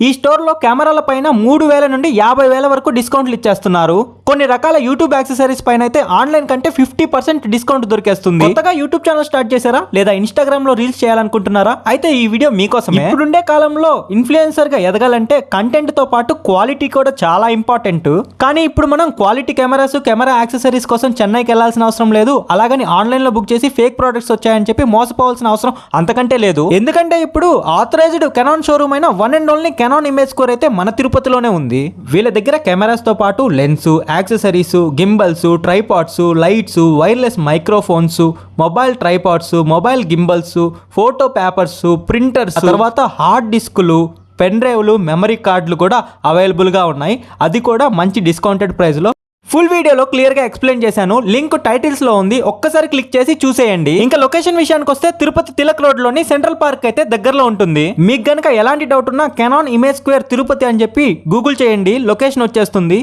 ఈ స్టోర్ లో కెమెరాల పైన 3000 నుండి 50,000 వరకు డిస్కౌంట్లు ఇచ్చేస్తున్నారు. కొన్ని రకాల యూట్యూబ్ యాక్సెసరీస్ పైన అయితే ఆన్లైన్ కంటే 50% డిస్కౌంట్ దొరికేస్తుంది. కొత్తగా యూట్యూబ్ ఛానల్ స్టార్ట్ చేశారా లేదా ఇన్స్టాగ్రామ్ లో రీల్స్ చేయాలనుకుంటున్నారా? అయితే ఈ వీడియో మీకోసమే. ఇప్పుడుండే కాలంలో ఇన్ఫ్లుయెన్సర్ గా ఎదగాలంటే కంటెంట్ తో పాటు క్వాలిటీ కూడా చాలా ఇంపార్టెంట్. కానీ ఇప్పుడు మనం క్వాలిటీ కెమెరా యాక్సెసరీస్ కోసం చెన్నైకి వెళ్లాల్సిన అవసరం లేదు. అలాగని ఆన్లైన్ లో బుక్ చేసి ఫేక్ ప్రొడక్ట్స్ వచ్చాయని చెప్పి మోసపోవాల్సిన అవసరం అంతకంటే లేదు. ఎందుకంటే ఇప్పుడు ఆథరైజ్డ్ కెనాన్ షోరూమ్ అయిన one and only Canon image score అయితే మన తిరుపతిలోనే ఉంది. వీళ్ళ దగ్గర కెమెరాస్ తో పాటు lens, accessories, gimbals, tripods, lights, wireless microphones, mobile tripods, mobile gimbals, photo papers, printers, తర్వాత హార్డ్ డిస్కులు, పెన్ డ్రైవ్లు, మెమరీ కార్డులు కూడా అవైలబుల్గా ఉన్నాయి. అది కూడా మంచి డిస్కౌంటెడ్ ప్రైస్లో. ఫుల్ వీడియోలో క్లియర్ గా ఎక్స్ప్లెయిన్ చేశాను. లింక్ టైటిల్స్ లో ఉంది, ఒక్కసారి క్లిక్ చేసి చూసేయండి. ఇంకా లొకేషన్ విషయానికి వస్తే తిరుపతి తిలక్ రోడ్ లోని సెంట్రల్ పార్క్ అయితే దగ్గరలో ఉంటుంది. మీకు గనుక ఎలాంటి డౌట్ ఉన్నా కెనాన్ ఇమేజ్ స్క్వేర్ తిరుపతి అని చెప్పి గూగుల్ చేయండి, లొకేషన్ వచ్చేస్తుంది.